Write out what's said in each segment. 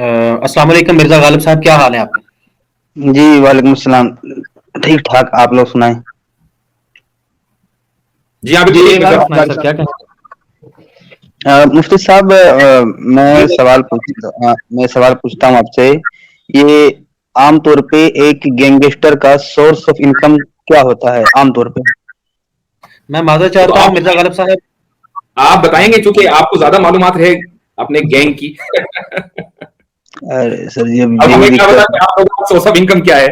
अस्सलाम वालेकुम मिर्जा गालिब साहब, क्या हाल है आपके? जी वालेकुम अस्सलाम। ठीक ठाक, आप लोग सुनाएं। जी हाँ, जी बिल्कुल ठीक एक मिर्जा, बार आप सुनाएं सर, क्या कहें? मुफ्ती साहब, मैं सवाल पूछता हूँ आपसे। ये आम तौर पे एक गैंगस्टर का सोर्स ऑफ इनकम क्या होता है आम तौर पे? मैं माजरत तो चाहता हूँ आप मिर्जा गालिब साहब। आप बताएंगे, क्योंकि आपको ज्यादा मालूमात है अपने गैंग की। अरे सर, ये अब भी हमें क्या दिक्कत पता है। कि आप लोगों का सोर्स ऑफ इनकम क्या है।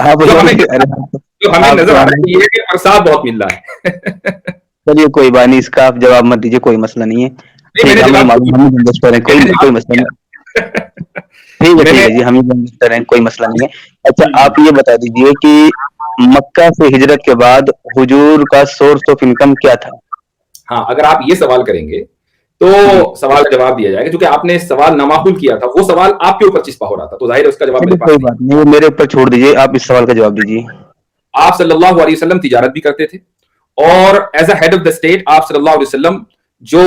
आप जो हमें अरे जो हमें आप नजर तो आ रहा हमें है ये है कि प्रसाद बहुत मिल रहा है। चलिए कोई बात नहीं, इसका आप जवाब मत दीजिए, कोई मसला नहीं है। नहीं, ठीक मैंने है, हमें जवाब मालूम, हम ही गैंगस्टर हैं, कोई मैंने कोई जवाब मसला दिया। नहीं। ठीक मैंने है जी, हम ही गैंगस्टर हैं, कोई मसला नहीं है। अच्छा, जी जी। आप ये बता दीजिए कि मक्का से हिजरत के बाद हुजूर का सोर्स ऑफ इनकम क्या था? हाँ, अगर आप ये सवाल करेंगे जी तो सवाल का जवाब दिया जाएगा, क्योंकि आपने सवाल नामाकुल किया था, वो सवाल आपके ऊपर चिस्पा हो रहा था, तो जाहिर है उसका जवाब मेरे चलिए पास कोई नहीं। बात नहीं, वो मेरे ऊपर छोड़ दीजिए, आप इस सवाल का जवाब दीजिए। आप सल्लल्लाहु अलैहि वसल्लम तिजारत भी करते थे, और as a head of the state आप सल्लल्लाहु अलैहि वसल्लम जो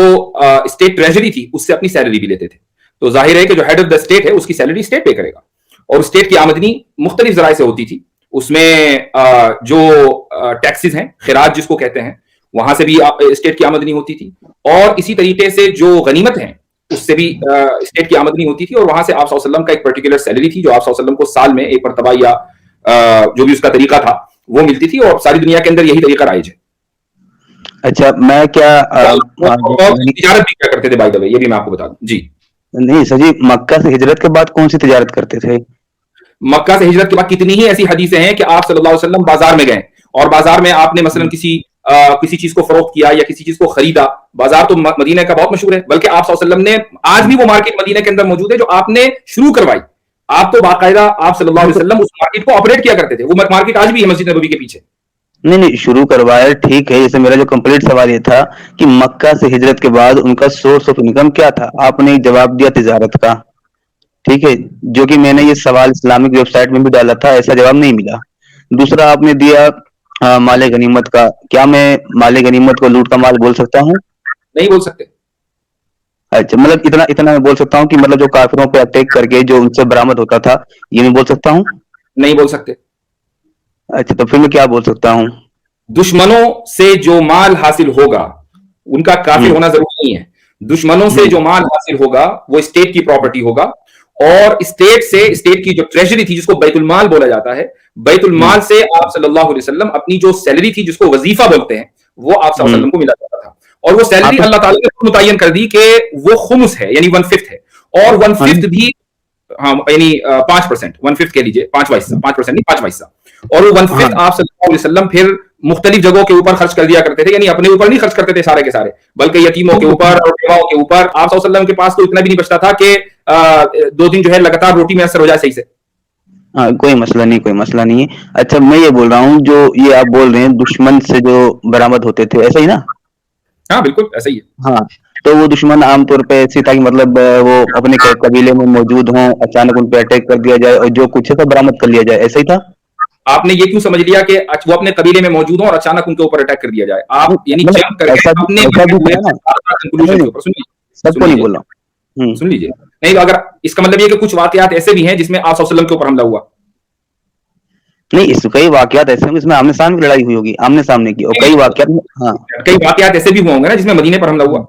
स्टेट ट्रेजरी थी उससे अपनी सैलरी भी लेते थे। तो जाहिर है कि जो हेड ऑफ द स्टेट है उसकी सैलरी स्टेट पे करेगा, और स्टेट की आमदनी मुख्तलिफ जराए से होती थी। उसमें जो टैक्सेस हैं, खिराज जिसको कहते हैं, वहां से भी स्टेट की आमदनी होती थी, और इसी तरीके से जो गनीमत है उससे भी स्टेट की आमदनी होती थी। और वहां से आप सल्लल्लाहु अलैहि वसल्लम का एक पर्टिकुलर सैलरी थी जो आप सल्लल्लाहु अलैहि वसल्लम को साल में एक मरतबा या जो भी उसका तरीका था वो मिलती थी, और सारी दुनिया के अंदर यही तरीका राइज है। अच्छा, मैं क्या और तिजारत भी क्या करते थे, बाय द वे, ये भी मैं आपको बता दूं जी। नहीं सर जी, मक्का से हिजरत के बाद कौन सी तिजारत करते थे? मक्का से हिजरत के बाद कितनी ही ऐसी हदीसें हैं कि आप सल्लल्लाहु अलैहि वसल्लम बाजार में गए, और बाजार में आपने मसलन किसी चीज को फरोख्त किया या किसी चीज को खरीदा। बाजार तो मदीना का बहुत मशहूर है, बल्कि आप सल्लल्लाहु अलैहि वसल्लम ने, आज भी वो मार्केट मदीना के अंदर मौजूद है जो आपने शुरू करवाई। आप तो बाकायदा आप सल्लल्लाहु अलैहि वसल्लम उस मार्केट को ऑपरेट किया करते थे, वो मार्केट आज भी है मस्जिद नबवी के पीछे। नहीं नहीं, शुरू करवाया ठीक है। जैसे मेरा जो कंप्लीट सवाल ये था कि मक्का से हिजरत के बाद उनका सोर्स ऑफ इनकम क्या था, आपने जवाब दिया तिजारत का। ठीक है, जो कि मैंने ये सवाल इस्लामिक वेबसाइट में भी डाला था, ऐसा जवाब नहीं मिला। दूसरा आपने दिया माले गनीमत का। क्या मैं माले गनीमत को लूट का माल बोल सकता हूँ? नहीं बोल सकते। अच्छा, मतलब इतना इतना मैं बोल सकता हूँ कि मतलब जो काफिरों पे अटैक करके जो उनसे बरामद होता था, ये मैं बोल सकता हूँ? नहीं बोल सकते। अच्छा, तो फिर मैं क्या बोल सकता हूँ? दुश्मनों से जो माल हासिल होगा, उनका काफिर हम्म। होना जरूरी नहीं है। दुश्मनों से जी। जो माल हासिल होगा वो स्टेट की प्रॉपर्टी होगा, और स्टेट से, स्टेट की जो ट्रेजरी थी जिसको बैतुल माल बोला जाता है, बैतुल माल से आप सल्लल्लाहु अलैहि वसल्लम अपनी जो सैलरी थी जिसको वजीफा बोलते हैं, वो आप सल्लल्लाहु अलैहि हम्म। वसल्लम को मिला जाता था। और वो सैलरी आप अल्लाह ताला ने मुतय्यन कर दी कि वो खुम्स है, यानी 1/5 है, और 1/5 भी, हाँ, यानी 5%, 1/5 कह लीजिए, 5% नहीं, 5 पैसा। और वो 1/5 हाँ आप सल्लल्लाहु अलैहि वसल्लम फिर मुख्तलिफ जगहों के ऊपर खर्च कर दिया करते थे, यानी अपने ऊपर नहीं खर्च करते थे सारे के सारे, बल्कि यतीमों के ऊपर और बेवाओं के ऊपर। आप सल्लल्लाहु अलैहि वसल्लम के पास तो इतना भी नहीं बचता था कि 2 दिन जो है लगातार रोटी में असर हो जाए सही से। हाँ, कोई मसला नहीं, कोई मसला नहीं है। अच्छा, मैं ये बोल रहा हूँ, जो ये आप बोल रहे हैं दुश्मन से जो बरामद होते थे, ऐसा ही ना? हाँ बिल्कुल ऐसा ही है। हाँ, तो वो दुश्मन आमतौर पे ऐसी था कि मतलब वो अपने कबीले में मौजूद हों, अचानक उन पे अटैक कर दिया जाए और जो कुछ है तो बरामद कर लिया जाए, ऐसा ही था? आपने ये क्यों समझ लिया कि वो अपने कबीले में मौजूद हो और अचानक उनके ऊपर अटैक कर दिया जाए? आप यानी मतलब जंग करके अपने ऐसा भी हुए था ना। नहीं कंक्लूजन के नहीं, ऊपर। सुनिए, सबको सुन नहीं लीजिए, बोल रहा हूँ। सुन लीजिए। नहीं तो अगर इसका मतलब ये कि कुछ वाकयात ऐसे भी हैं जिसमें आप सल्लल्लाहु अलैहि वसल्लम के ऊपर हमला हुआ। नहीं, इस कई वाकयात ऐसे होंगे इसमें आमने सामने की लड़ाई हुई होगी, आमने सामने की, और कई वाकयात में, हाँ। कई वाकयात ऐसे भी हुए होंगे ना जिसमें मदीने पर हमला हुआ।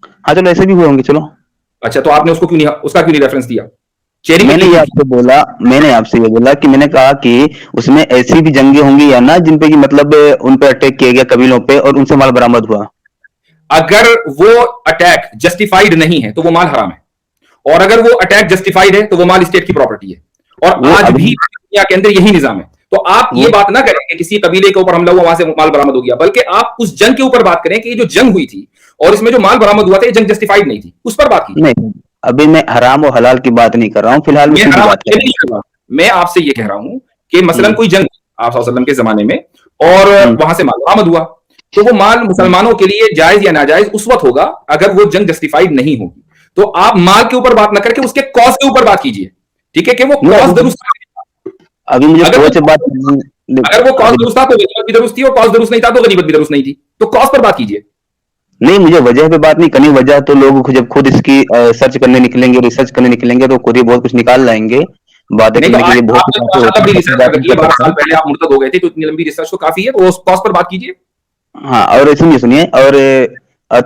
हाँ, चलो ऐसे भी हुए होंगे, चलो। अच्छा, तो आपने उसका क्यों नहीं रेफरेंस दिया? चेरी में मैंने की ये हुई थी। आपसे बोला, मैंने आपसे ये बोला कि मैंने कहा कि उसमें ऐसी भी जंगे होंगी या ना जिन पे कि मतलब उन पे अटैक किया गया कबीलों पे और उनसे माल बरामद हुआ। अगर वो अटैक जस्टिफाइड नहीं है तो वो माल हराम है, और अगर वो अटैक जस्टिफाइड है तो वो माल स्टेट की प्रॉपर्टी है, और वो आज अभी भी दुनिया के अंदर यही निजाम है। तो आप ये वो बात ना करें कि किसी कबीले के ऊपर हमला हुआ वहां से माल बरामद हो गया, बल्कि आप उस जंग के ऊपर बात करें कि ये जो जंग हुई थी और इसमें जो माल बरामद हुआ था ये जंग जस्टिफाइड नहीं थी, उस पर बात कीजिए। नहीं, अभी मैं हराम और हलाल की बात नहीं कर रहा हूँ, फिलहाल मैं मैं सीधी हराम बात कर ये रहा नहीं कर रहा हूं, मैं आपसे ये कह रहा हूं कि मसलन हूँ। कोई जंग आप सल्लल्लाहु अलैहि वसल्लम के जमाने में, और हम्म। वहां से माल बरामद हुआ, तो वो माल हम्म। मुसलमानों के लिए जायज या नाजायज उस वक्त होगा अगर वो जंग जस्टिफाइड नहीं होगी। तो आप माल के ऊपर बात ना करके उसके कॉज के ऊपर बात कीजिए, ठीक है, कि वो नहीं, कॉज अभी दुरुस्त अभी मुझे अगर कोच से बात वो करनी। अगर वो कॉज अभी दुरुस्त था तो गनीमत भी दुरुस्त थी, और कॉज दुरुस्त नहीं था तो गनीमत भी दुरुस्त नहीं थी, तो कॉज पर बात कीजिए। نہیں مجھے وجہ پہ بات نہیں کرنی, وجہ تو لوگ جب خود اس کی سرچ کرنے نکلیں گے, ریسرچ کرنے نکلیں گے تو خود ہی بہت کچھ نکال لائیں گے. باتیں نہیں تو کرنے کے آج لیے بہت آپ سی نے باتیں ماشاء اللہ ہوتی بڑی ہیں, ریسرچ بات کر رکھی نہیں ہے, کر 12 سکتا. سال پہلے آپ مرتد ہو گئے تھے, تو اتنی لمبی ریسرچ تو کافی ہے, تو اس پاس پر بات کیجیے. ہاں اور سنیے اور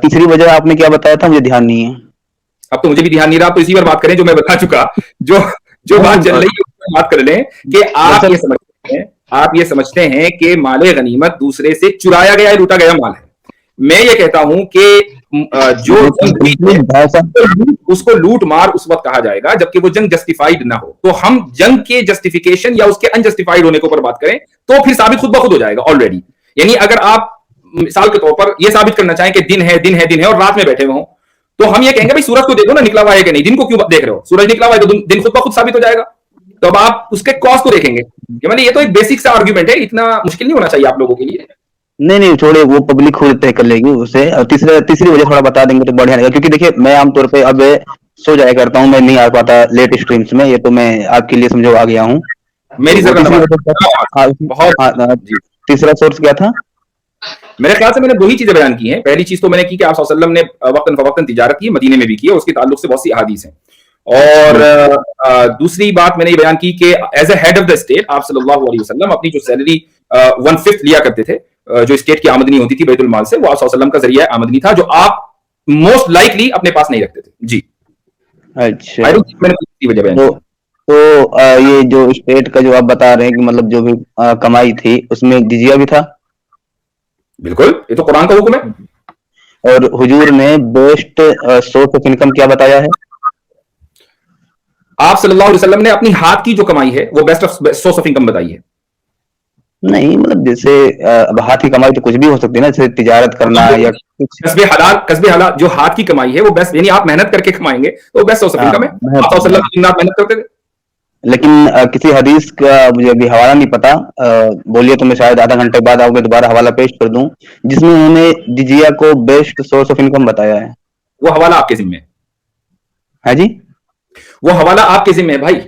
تیسری وجہ آپ نے کیا بتایا تھا, مجھے دھیان نہیں ہے. اب تو مجھے بھی دھیان نہیں رہا, تو اسی پر بات کریں جو میں بتا چکا. جو بات چل رہی ہے اس پر بات کر لیں کہ آپ یہ سمجھتے ہیں کہ مال غنیمت دوسرے سے چرایا گیا ہے, لوٹا گیا مال ہے. میں یہ کہتا ہوں کہ جو جنگ ہوئی ہے اس کو لوٹ مار اس وقت کہا جائے گا جبکہ وہ جنگ جسٹیفائیڈ نہ ہو. تو ہم جنگ کے جسٹیفیکیشن یا اس کے انجسٹیفائیڈ ہونے کے اوپر بات کریں تو پھر ثابت خود بخود ہو جائے گا آلریڈی. یعنی اگر آپ مثال کے طور پر یہ ثابت کرنا چاہیں کہ دن ہے دن ہے دن ہے اور رات میں بیٹھے ہوئے ہوں, تو ہم یہ کہیں گے بھائی سورج کو دیکھو نا نکلا ہوا ہے کہ نہیں, دن کو کیوں دیکھ رہے ہو, سورج نکلا ہوا ہے تو دن خود بخود ثابت ہو جائے گا. تو اب آپ اس کے کاز کو دیکھیں گے کہ میں نے, یہ تو ایک بیسک سا آرگیومنٹ ہے, اتنا مشکل نہیں ہونا چاہیے آپ لوگوں کے لیے. نہیں چھوڑے, وہ پبلک خود طے کر لے گی اسے. اور تیسری وجہ تھوڑا بتا دیں گے تو بڑھیا رہے گا, کیونکہ دیکھیے میں عام طور پہ اب سو جایا کرتا ہوں, میں نہیں آ پاتا لیٹ اسٹریمس میں, یہ تو میں آپ کے لیے سمجھو آ گیا ہوں. میری تو وہ ضرورت تیسری وجہ کیا تھا, بہت جی. تیسرا سورس کیا تھا؟ میرے خیال سے میں نے دو ہی چیزیں بیان کی ہیں. پہلی چیز تو میں نے کی کہ آپ صلی اللہ علیہ وسلم نے وقتاً فوقتاً تجارت کی, مدینے میں بھی کی, اور اس کے تعلق سے بہت سی احادیث ہیں. اور دوسری بات میں نے یہ بیان کی کہ as a head of the state آپ صلی اللہ علیہ وسلم اپنی جو سیلری 1/5 لیا کرتے تھے, جو اسٹیٹ کی آمدنی ہوتی تھی بیت المال سے, وہ آپ صلی اللہ علیہ وسلم کا ذریعہ آمدنی تھا, جو آپ موسٹ لائکلی اپنے پاس نہیں رکھتے تھے. جی اچھا, میں نے وجہ بیان کی. تو یہ جو اسٹیٹ کا جو آپ بتا رہے ہیں کہ مطلب جو بھی کمائی تھی اس میں جزیہ بھی تھا. بالکل, یہ تو قرآن کا حکم ہے. اور حضور نے بیسٹ سورس آف انکم کیا بتایا ہے؟ آپ صلی اللہ علیہ وسلم نے اپنی ہاتھ کی جو کمائی ہے وہ بیسٹ سورس آف انکم بتائی ہے. نہیں مطلب جیسے اب ہاتھ کی کمائی تو کچھ بھی ہو سکتی ہے نا, جیسے تجارت کرنا یا قصب حلال جو ہاتھ کی کمائی ہے وہ بیسٹ, یعنی آپ محنت کر کے کمائیں گے تو وہ بیسٹ سورس آف انکم ہے. آپ صلی اللہ علیہ وسلم محنت کرتے تھے. لیکن کسی حدیث کا مجھے ابھی حوالہ نہیں پتا, بولیے تو میں شاید آدھا گھنٹے بعد آپ کو دوبارہ حوالہ پیش کر دوں, جس میں انہوں نے جزیہ کو بیسٹ سورس آف انکم بتایا ہے. وہ حوالہ آپ کے ذمہ ہے. ہاں جی, وہ حوالہ آپ کے ذمہ ہے بھائی.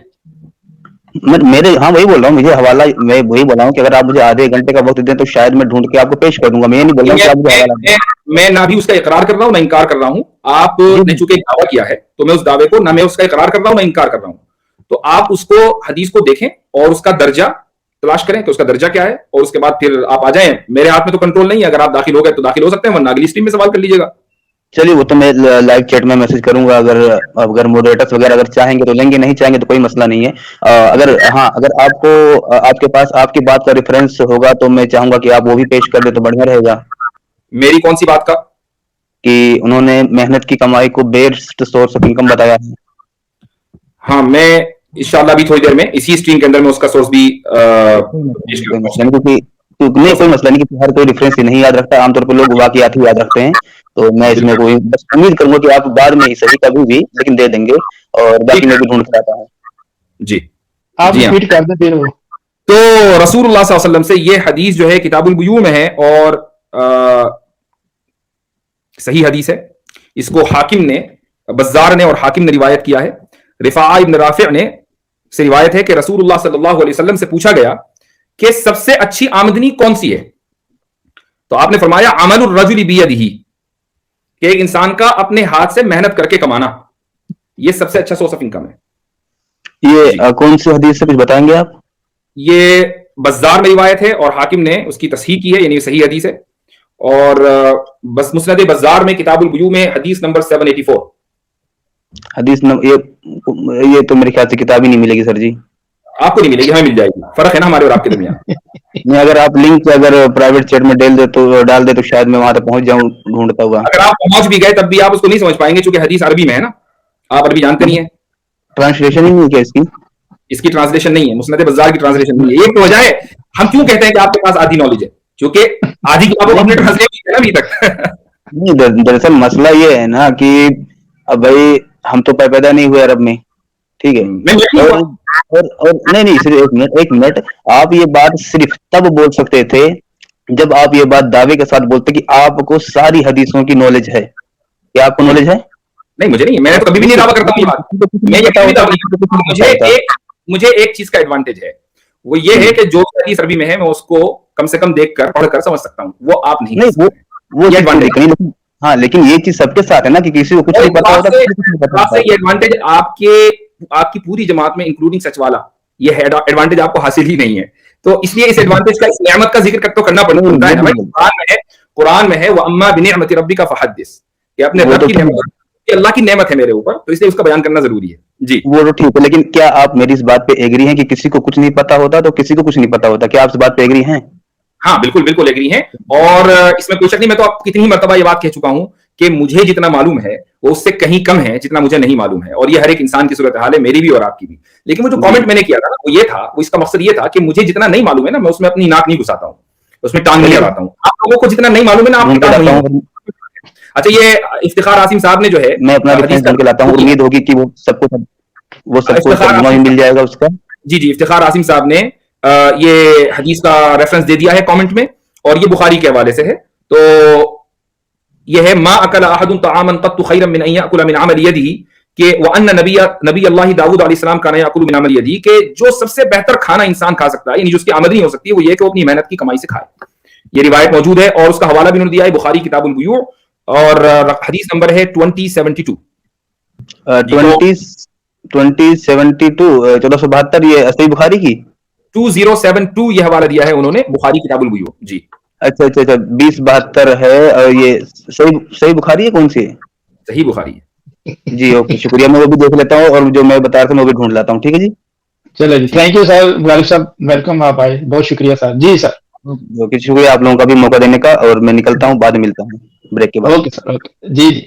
میرے ہاں وہی بول رہا ہوں, مجھے حوالہ میں وہی بول رہا ہوں کہ اگر آپ مجھے آدھے گھنٹے کا وقت دیں تو شاید میں ڈھونڈ کے آپ کو پیش کر دوں گا. میں یہ نہیں بول رہا ہوں کہ آپ مجھے حوالہ دیں. میں نہ بھی اس کا اقرار کر رہا ہوں نہ انکار کر رہا ہوں. آپ نے چونکہ ایک دعویٰ کیا ہے تو میں اس دعوے کو نہ میں اس کا اقرار کر رہا ہوں نہ انکار کر رہا ہوں. تو آپ اس کو حدیث کو دیکھیں اور اس کا درجہ تلاش کریں کہ اس کا درجہ کیا ہے, اور اس کے بعد پھر آپ آ جائیں. میرے ہاتھ میں تو کنٹرول نہیں ہے, اگر آپ داخل ہو گئے تو داخل ہو سکتے ہیں, ورنہ اگلی اسٹریم میں سوال کر لیجیے گا. چلیے وہ تو میں لائیو چیٹ میں میسج کروں گا, اگر مودریٹرز وغیرہ اگر چاہیں گے تو لیں گے, نہیں چاہیں گے تو کوئی مسئلہ نہیں ہے. اگر آپ کو آپ کے پاس آپ کی بات کا ریفرنس ہوگا تو میں چاہوں گا کہ آپ وہ بھی پیش کر دیں تو بڑھیا رہے گا. میری کون سی بات کا؟ کہ انہوں نے محنت کی کمائی کو بیسٹ سورس آف انکم بتایا ہے. ہاں, میں انشاءاللہ بھی تھوڑی دیر میں اسی اسٹریم کے اندر میں اس کا سورس بھی کوئی مسئلہ نہیں, کہ ہر کوئی ریفرنس نہیں یاد رکھتا, عام طور پر لوگ واقعات ہی یاد رکھتے ہیں. تو میں اس میں کوئی بس امید کروں گا کہ آپ بعد میں ہی صحیح کبھی بھی لیکن دے دیں گے, اور باقی میں بھی ڈھونڈ کر آتا ہوں. جی آپ ریپیٹ کر دیں پھر. تو رسول اللہ صلی اللہ علیہ وسلم سے یہ حدیث جو ہے کتاب البیوع میں ہے, اور صحیح حدیث ہے. اس کو حاکم نے, بزار نے اور حاکم نے روایت کیا ہے. رفاعہ ابن رافع نے سے روایت ہے کہ رسول اللہ صلی اللہ علیہ وسلم سے پوچھا گیا کہ سب سے اچھی آمدنی کون سی ہے, تو آپ نے فرمایا عمل الرجل بیدہ, کہ ایک انسان کا اپنے ہاتھ سے محنت کر کے کمانا, یہ سب سے اچھا سورس آف انکم ہے. یہ کون سی حدیث سے کچھ بتائیں گے آپ؟ یہ بزار میں روایت ہے اور حاکم نے اس کی تصحیح کی ہے, یعنی صحیح حدیث ہے. اور بس مسند بزار میں کتاب البیوع میں حدیث نمبر 784. حدیث یہ تو میرے خیال سے کتاب ہی نہیں ملے گی سر جی. آپ کو نہیں ملے گی, ہمیں مل جائے گی. فرق ہے نا ہمارے اور آپ کے درمیان. نہیں, اگر آپ لنک اگر پرائیویٹ چیٹ میں ڈال دے تو شاید میں وہاں تک پہنچ جاؤں ڈھونڈتا ہوا. اگر آپ پہنچ بھی گئے تب بھی آپ اس کو نہیں سمجھ پائیں گے, چونکہ حدیث عربی میں ہے نا, آپ عربی جانتے نہیں ہیں. ٹرانسلیشن ہی نہیں ہے کیا اس کی؟ اس کی ٹرانسلیشن نہیں ہے, مسند بزار کی ٹرانسلیشن نہیں ہے. ایک تو وجہ ہے ہم کیوں کہتے ہیں کہ آپ کے پاس آدھی نالج ہے, کیونکہ آدھی کتابوں کو ہم نے ٹرانسلیٹ کی ہے نا ابھی تک. نہیں, دراصل مسئلہ یہ ہے نا کہ اب بھائی ہم تو پیدا نہیں ہوئے عرب میں, ٹھیک ہے, اور نہیں صرف ایک منٹ, آپ یہ بات صرف تب بول سکتے تھے جب آپ یہ بات دعوے کے ساتھ بولتے کہ آپ کو ساری حدیثوں کی نالج ہے. کیا آپ کو نالج ہے؟ نہیں, مجھے نہیں, میں تو کبھی بھی نہیں دعویٰ کرتا ہوں یہ بات. میں یہ کبھی دعویٰ نہیں کرتا. مجھے ایک چیز کا ایڈوانٹیج ہے, وہ یہ ہے کہ جو حدیث عربی میں ہے میں اس کو کم سے کم دیکھ کر پڑھ کر سمجھ سکتا ہوں, وہ آپ نہیں. وہ हाँ, लेकिन ये चीज सबके साथ है ना कि किसी को कुछ नहीं पता होता, किसी को कुछ नहीं पता आपसे होता। ये एडवांटेज आपकी पूरी जमात में इंक्लूडिंग सच वाला, ये एडवांटेज आपको हासिल ही नहीं है। तो इसलिए इस एडवांटेज का, इस नेमत का जिक्र तो करना पड़ता है ना भाई। कुरान में है वो अम्मा बिनिअमति रब्बिका फहद्दिस, कि अपने वो रब तो की नेमत, ये अल्लाह की नेमत है मेरे ऊपर, तो इसलिए उसका बयान करना जरूरी है। जी वो तो ठीक है, लेकिन क्या आप मेरी इस बात पे एग्री हैं कि किसी को कुछ नहीं पता होता तो किसी को कुछ नहीं पता होता? क्या आप इस बात पे एग्री हैं? हाँ, बिल्कुल बिल्कुल एग्री हैं। और इसमें कोई शक नहीं, मैं तो आप कितनी मर्तबा ये बात कह चुका हूं कि मुझे जितना मालूम है वो उससे कहीं कम है जितना मुझे नहीं मालूम है, और ये हर एक इंसान की सूरत हाल है, मेरी भी और आपकी भी। लेकिन वो जो कमेंट मैंने किया था ना, वो ये था, वो इसका मकसद ये था कि मुझे जितना नहीं मालूम है ना, मैं उसमें अपनी नाक नहीं घुसाता हूँ, उसमें टांग नहीं अड़ाता हूँ। आप लोगों को जितना नहीं मालूम है ना, आप ढूंढ के लाता हूँ, अच्छा, ये इफ्तिखार आसिम साहब ने जो है, मैं अपना रेफरेंस ढूंढ के लाता हूँ, उम्मीद होगी कि वो सबको तर्जुमा ही मिल जाएगा उसका। जी जी, इफ्तिखार आसिम साहब ने ये हदीस का रेफरेंस दे दिया है कमेंट में, और ये बुखारी के हवाले से है। तो ये है मा अकल अहदुन तआमन तत्तु खैरन मिन अन याकुल मिन अमल यदिही, कि व अन्न नबी अल्लाह दाऊद अलैहि सलाम काना याकुल मिन अमल यदिही, कि जो सबसे बेहतर खाना इंसान खा सकता है, यानी जो उसकी आमदनी हो सकती है, वो ये कि वो अपनी मेहनत की कमाई से खाए। ये रिवायत मौजूद है और उसका हवाला भी उन्होंने दिया है बुखारी किताबुल बुयू, और हदीस नंबर है 2072। 2072 1472, ये सही बुखारी की 2072 ये हवाला दिया है उन्होंने बुखारी किताबुल बुयू। जी अच्छा अच्छा अच्छा, 2072 है। और ये सही बुखारी है, कौन सी है? सही बुखारी है। जी ओके, शुक्रिया, मैं वो भी देख लेता हूँ और जो मैं बता रहा था मैं वो भी ढूंढ लाता हूँ। ठीक है जी, चलो जी, थैंक यू सर, गालिब साहब वेलकम, आप आए, बहुत शुक्रिया सर। जी सर, ओके, शुक्रिया आप लोगों का भी मौका देने का, और मैं निकलता हूँ, बाद में मिलता हूँ ब्रेक के बाद। ओके सर, ओके जी जी।